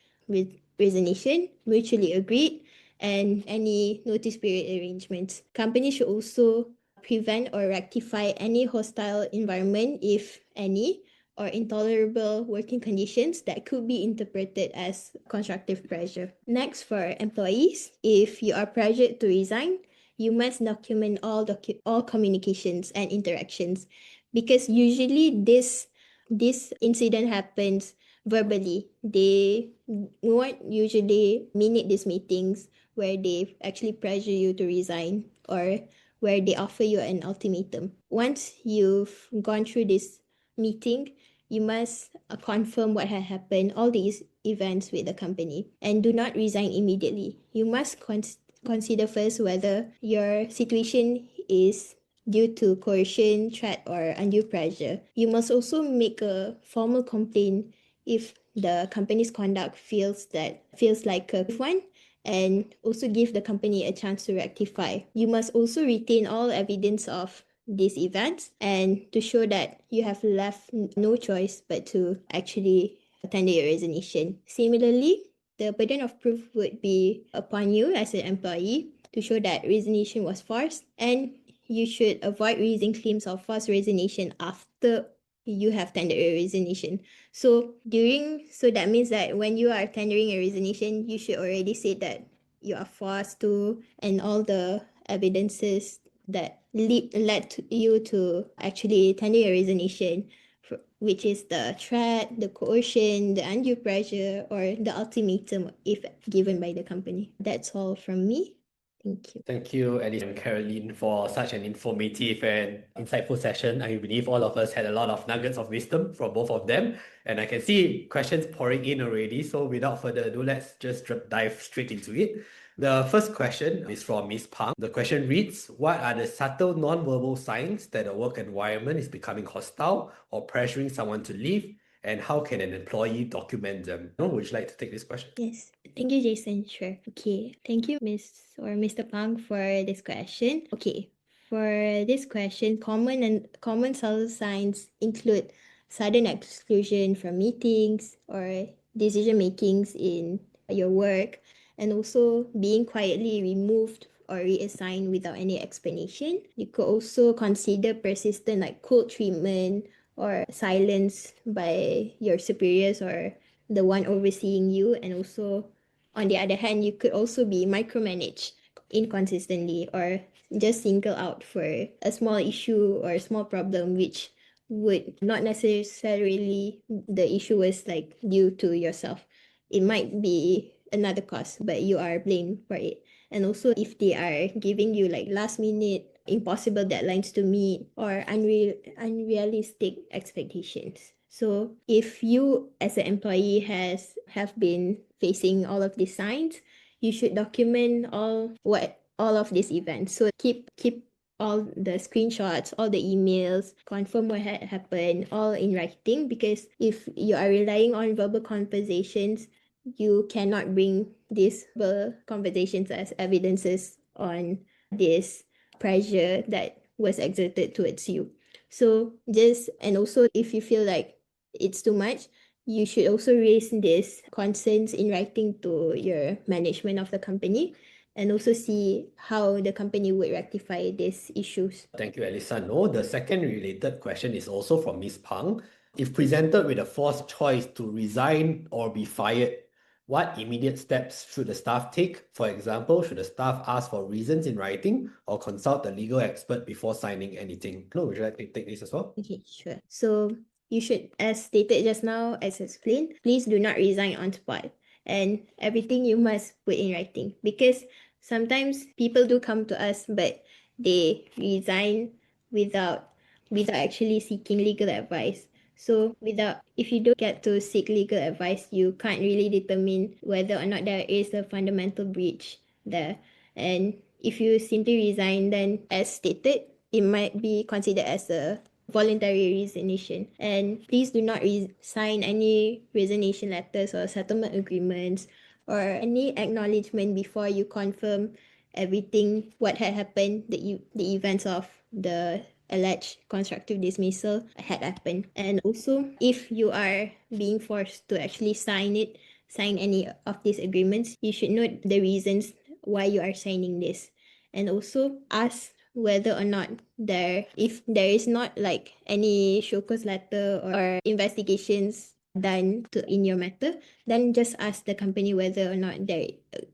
resignation, mutually agreed, and any notice period arrangements. Companies should also prevent or rectify any hostile environment, if any, or intolerable working conditions that could be interpreted as constructive pressure. Next, for employees, if you are pressured to resign, you must document all communications and interactions, because usually this incident happens verbally. They won't usually minute these meetings where they actually pressure you to resign or where they offer you an ultimatum. Once you've gone through this meeting, you must confirm what had happened, all these events with the company, and do not resign immediately. You must consider first whether your situation is due to coercion, threat, or undue pressure. You must also make a formal complaint if the company's conduct feels like a one, and also give the company a chance to rectify. You must also retain all evidence of these events and to show that you have left no choice but to actually tender your resignation. Similarly, the burden of proof would be upon you as an employee to show that resignation was forced, and you should avoid raising claims of forced resignation after you have tendered a resignation. So that means that when you are tendering a resignation, you should already say that you are forced to, and all the evidences that led you to actually tender your resignation, which is the threat, the coercion, the undue pressure, or the ultimatum if given by the company. That's all from me. Thank you.
Thank you, Alice and Caroline, for such an informative and insightful session. I believe all of us had a lot of nuggets of wisdom from both of them, and I can see questions pouring in already. So without further ado, let's just dive straight into it. The first question is from Ms. Pang. The question reads, what are the subtle non-verbal signs that a work environment is becoming hostile or pressuring someone to leave? And how can an employee document them? Would you like to take this question?
Yes. Thank you, Jason. Sure. Okay. Thank you, Miss or Mr. Pang, for this question. Okay. For this question, common subtle signs include sudden exclusion from meetings or decision makings in your work, and also being quietly removed or reassigned without any explanation. You could also consider persistent cold treatment or silence by your superiors or the one overseeing you. And also, on the other hand, you could also be micromanaged inconsistently or just single out for a small issue or a small problem, which would not necessarily the issue was due to yourself. It might be another cause, but you are blamed for it. And also, if they are giving you last minute impossible deadlines to meet or unrealistic expectations. So if you as an employee have been facing all of these signs, you should document all of these events. So keep all the screenshots, all the emails, confirm what had happened, all in writing, because if you are relying on verbal conversations, you cannot bring these verbal conversations as evidences on this pressure that was exerted towards you. So and also if you feel like it's too much, you should also raise these concerns in writing to your management of the company, and also see how the company would rectify these issues.
Thank you, Alisa. No, the second related question is also from Ms. Pang. If presented with a forced choice to resign or be fired, what immediate steps should the staff take? For example, should the staff ask for reasons in writing or consult a legal expert before signing anything? Flo, would you like to take this as well?
Okay, sure. So you should, as stated just now, as explained, please do not resign on spot. And everything you must put in writing, because sometimes people do come to us, but they resign without actually seeking legal advice. So if you don't get to seek legal advice, you can't really determine whether or not there is a fundamental breach there. And if you simply resign, then as stated, it might be considered as a voluntary resignation. And please do not sign any resignation letters or settlement agreements or any acknowledgement before you confirm everything what had happened, the events of the alleged constructive dismissal had happened. And also, if you are being forced to actually sign any of these agreements, you should note the reasons why you are signing this. And also ask whether or not if there is not like any show cause letter or investigations done in your matter, then just ask the company whether or not there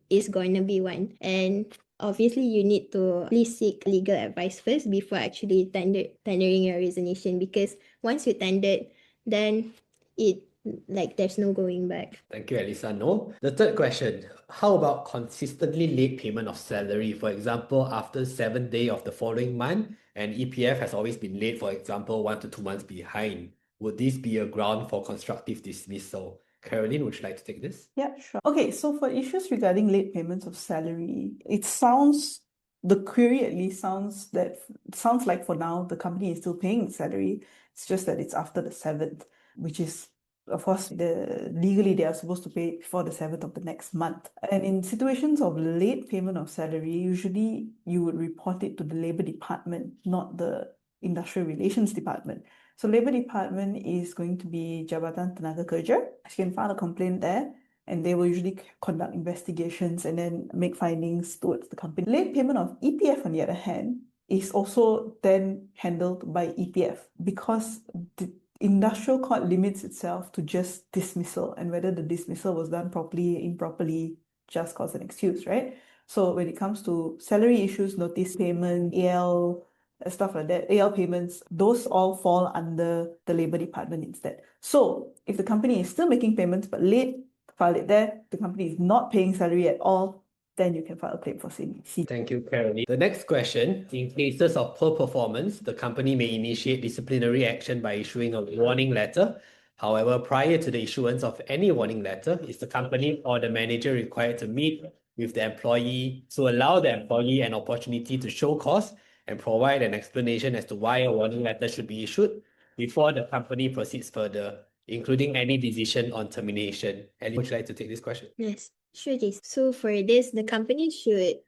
is going to be one. And obviously you need to please seek legal advice first before actually tendering your resignation, because once you tendered, then there's no going back.
Thank you, Elisa. No. The third question, how about consistently late payment of salary? For example, after 7th day of the following month, and EPF has always been late, for example, 1 to 2 months behind. Would this be a ground for constructive dismissal? Caroline, would you like to take this?
Yeah, sure. Okay, so for issues regarding late payments of salary, the query at least sounds like for now the company is still paying salary. It's just that it's after the 7th, which is, of course, legally they are supposed to pay it before the 7th of the next month. And in situations of late payment of salary, usually you would report it to the Labour Department, not the Industrial Relations Department. So Labour Department is going to be Jabatan Tenaga Kerja. You can file a complaint there, and they will usually conduct investigations and then make findings towards the company. Late payment of EPF, on the other hand, is also then handled by EPF, because the industrial court limits itself to just dismissal, and whether the dismissal was done properly, improperly, just cause an excuse, right? So when it comes to salary issues, notice payment, AL, stuff like that, AL payments, those all fall under the Labour Department instead. So if the company is still making payments but late, file it there. The company is not paying salary at all, then you can file a claim for CDC.
Thank you, Caroline. The next question, in cases of poor performance, the company may initiate disciplinary action by issuing a warning letter. However, prior to the issuance of any warning letter, is the company or the manager required to meet with the employee to allow the employee an opportunity to show cause and provide an explanation as to why a warning letter should be issued before the company proceeds further, including any decision on termination? Ellie, would you like to take this question?
Yes, sure, Jason. So for this, the company should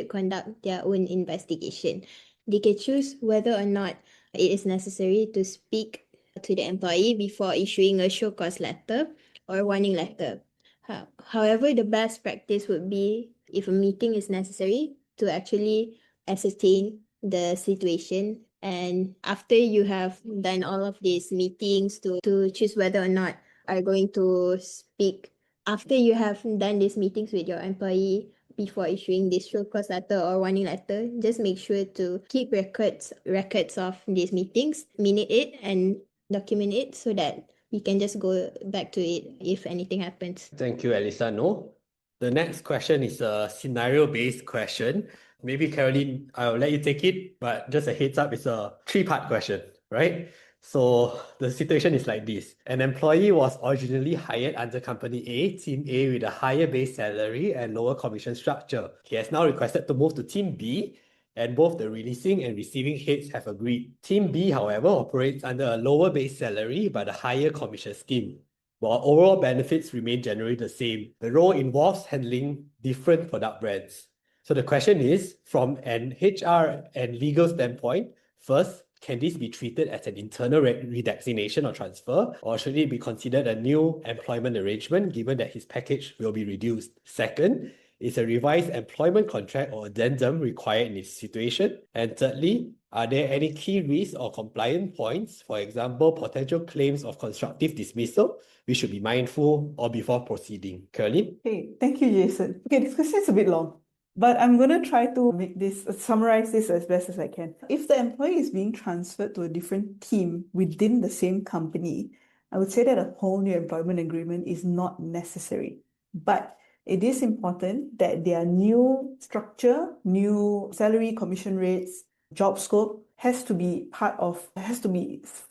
conduct their own investigation. They can choose whether or not it is necessary to speak to the employee before issuing a show cause letter or warning letter. However, the best practice would be, if a meeting is necessary, to actually ascertain the situation. And after you have done all of these meetings to choose whether or not are going to speak, after you have done these meetings with your employee before issuing this show cause letter or warning letter, just make sure to keep records of these meetings, minute it and document it so that we can just go back to it if anything happens.
Thank you, Elisa. No. The next question is a scenario-based question. Maybe, Caroline, I'll let you take it, but just a heads up, it's a 3-part question, right? So the situation is like this. An employee was originally hired under Company A, Team A, with a higher base salary and lower commission structure. He has now requested to move to Team B, and both the releasing and receiving heads have agreed. Team B, however, operates under a lower base salary but a higher commission scheme. While overall benefits remain generally the same, the role involves handling different product brands. So the question is, from an HR and legal standpoint, first, can this be treated as an internal resignation or transfer, or should it be considered a new employment arrangement given that his package will be reduced? Second, Is a revised employment contract or addendum required in this situation? And thirdly, are there any key risks or compliance points, for example, potential claims of constructive dismissal, we should be mindful or before proceeding? Caroline?
Okay, thank you, Jason. Okay, this question is a bit long, but I'm going to try to summarize this as best as I can. If the employee is being transferred to a different team within the same company, I would say that a whole new employment agreement is not necessary. But it is important that their new structure, new salary, commission rates, job scope has to be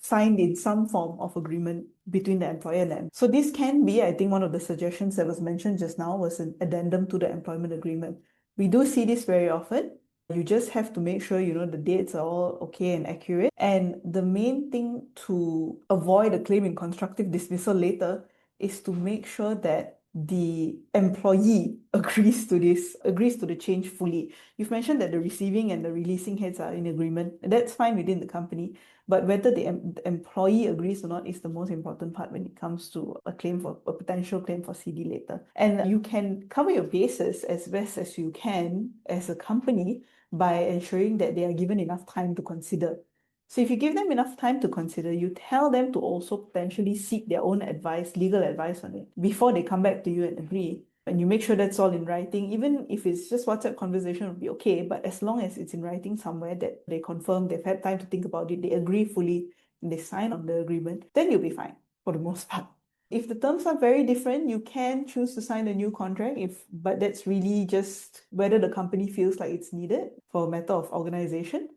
signed in some form of agreement between the employer and them. So this can be, I think one of the suggestions that was mentioned just now was an addendum to the employment agreement. We do see this very often. You just have to make sure, the dates are all okay and accurate. And the main thing to avoid a claim in constructive dismissal later is to make sure that the employee agrees to the change fully. You've mentioned that the receiving and the releasing heads are in agreement. That's fine within the company, but whether the employee agrees or not is the most important part when it comes to a potential claim for CD later. And you can cover your bases as best as you can as a company by ensuring that they are given enough time to consider. So if you give them enough time to consider, you tell them to also potentially seek their own advice, legal advice on it, before they come back to you and agree. And you make sure that's all in writing. Even if it's just WhatsApp conversation would be okay, but as long as it's in writing somewhere that they confirm, they've had time to think about it, they agree fully, and they sign on the agreement, then you'll be fine for the most part. If the terms are very different, you can choose to sign a new contract, but that's really just whether the company feels like it's needed for a matter of organization.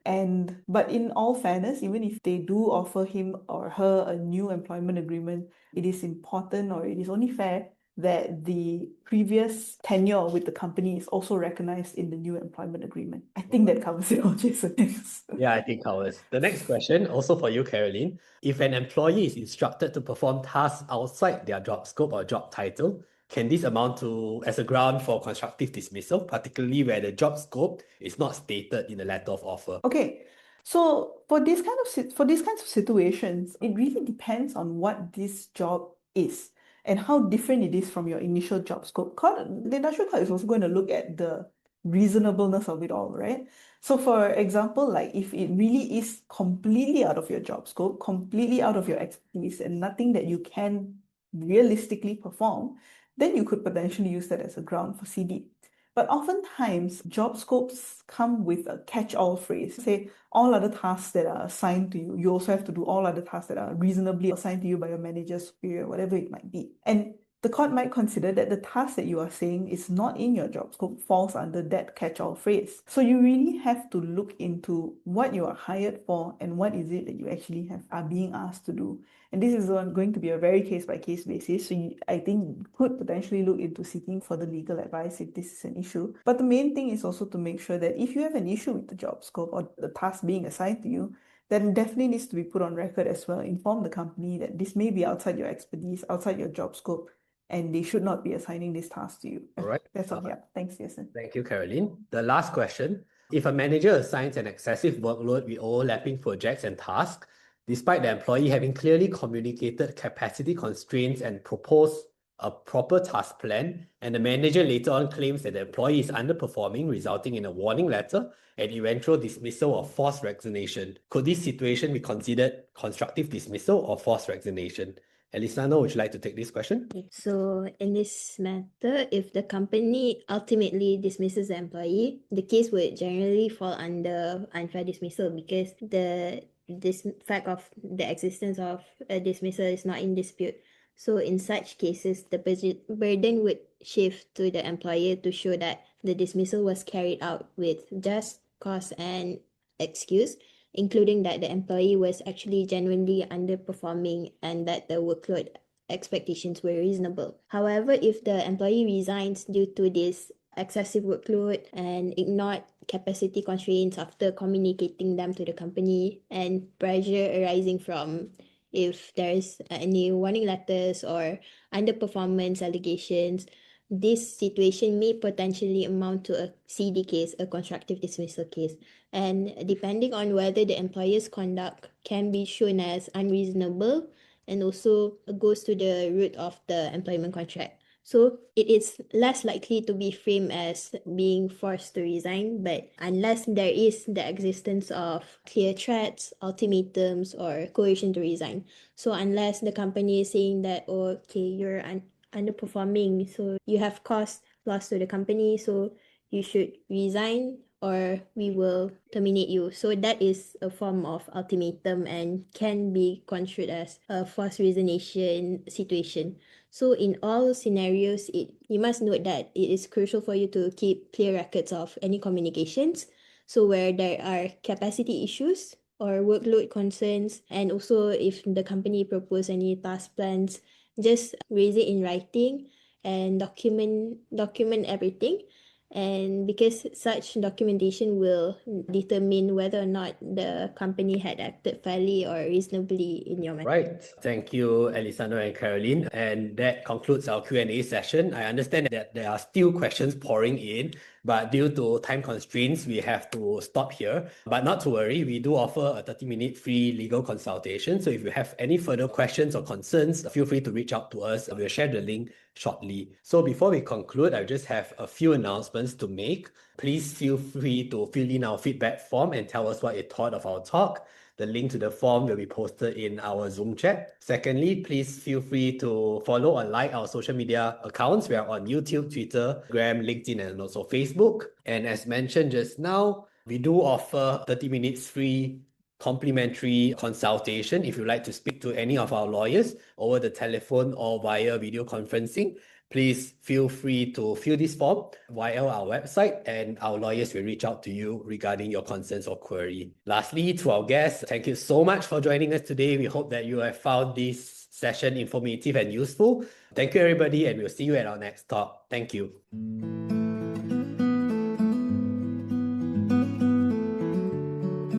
But in all fairness, even if they do offer him or her a new employment agreement, it is important, or it is only fair, that the previous tenure with the company is also recognized in the new employment agreement. I think that covers it all, Jason. Thanks.
Yeah, I think covers. The next question, also for you, Caroline. If an employee is instructed to perform tasks outside their job scope or job title, can this amount to as a ground for constructive dismissal, particularly where the job scope is not stated in the letter of offer?
Okay. So for these kinds of situations, it really depends on what this job is and how different it is from your initial job scope. The industrial court is also going to look at the reasonableness of it all, right? So for example, like if it really is completely out of your job scope, completely out of your expertise, and nothing that you can realistically perform, then you could potentially use that as a ground for CD. But oftentimes, job scopes come with a catch-all phrase. Say, all other tasks that are assigned to you, you also have to do all other tasks that are reasonably assigned to you by your manager, superior, whatever it might be. And the court might consider that the task that you are saying is not in your job scope falls under that catch-all phrase. So you really have to look into what you are hired for and what is it that you actually are being asked to do. And this is going to be a very case-by-case basis. So I think you could potentially look into seeking further legal advice if this is an issue. But the main thing is also to make sure that if you have an issue with the job scope or the task being assigned to you, then definitely needs to be put on record as well. Inform the company that this may be outside your expertise, outside your job scope, and they should not be assigning this task to you.
All right.
That's all. Yeah. Thanks, Jason.
Thank you, Caroline. The last question. If a manager assigns an excessive workload with overlapping projects and tasks, despite the employee having clearly communicated capacity constraints and proposed a proper task plan, and the manager later on claims that the employee is underperforming, resulting in a warning letter and eventual dismissal or forced resignation, could this situation be considered constructive dismissal or forced resignation? Elisano, would you like to take this question?
Okay, so in this matter, if the company ultimately dismisses the employee, the case would generally fall under unfair dismissal because this fact of the existence of a dismissal is not in dispute. So in such cases, the burden would shift to the employer to show that the dismissal was carried out with just cause and excuse, including that the employee was actually genuinely underperforming and that the workload expectations were reasonable. However, if the employee resigns due to this excessive workload and ignored capacity constraints after communicating them to the company, and pressure arising from if there's any warning letters or underperformance allegations, this situation may potentially amount to a CD case, a constructive dismissal case. And depending on whether the employer's conduct can be shown as unreasonable and also goes to the root of the employment contract. So it is less likely to be framed as being forced to resign, but unless there is the existence of clear threats, ultimatums, or coercion to resign. So unless the company is saying that, oh, okay, you're underperforming, so you have caused loss to the company, so you should resign or we will terminate you. So that is a form of ultimatum and can be construed as a forced resignation situation. So in all scenarios, you must note that it is crucial for you to keep clear records of any communications. So where there are capacity issues or workload concerns, and also if the company propose any task plans, just raise it in writing and document everything. And because such documentation will determine whether or not the company had acted fairly or reasonably in your matter.
Right. Thank you, Elisano and Caroline. And that concludes our Q&A session. I understand that there are still questions pouring in, but due to time constraints, we have to stop here. But not to worry, we do offer a 30-minute free legal consultation. So if you have any further questions or concerns, feel free to reach out to us. We'll share the link shortly. So before we conclude, I just have a few announcements to make. Please feel free to fill in our feedback form and tell us what you thought of our talk. The link to the form will be posted in our Zoom chat. Secondly, please feel free to follow or like our social media accounts. We are on YouTube, Twitter, Instagram, LinkedIn, and also Facebook. And as mentioned just now, we do offer 30 minutes free complimentary consultation if you'd like to speak to any of our lawyers over the telephone or via video conferencing. Please feel free to fill this form via our website and our lawyers will reach out to you regarding your concerns or query. Lastly, to our guests, thank you so much for joining us today. We hope that you have found this session informative and useful. Thank you, everybody, and we'll see you at our next talk. Thank you.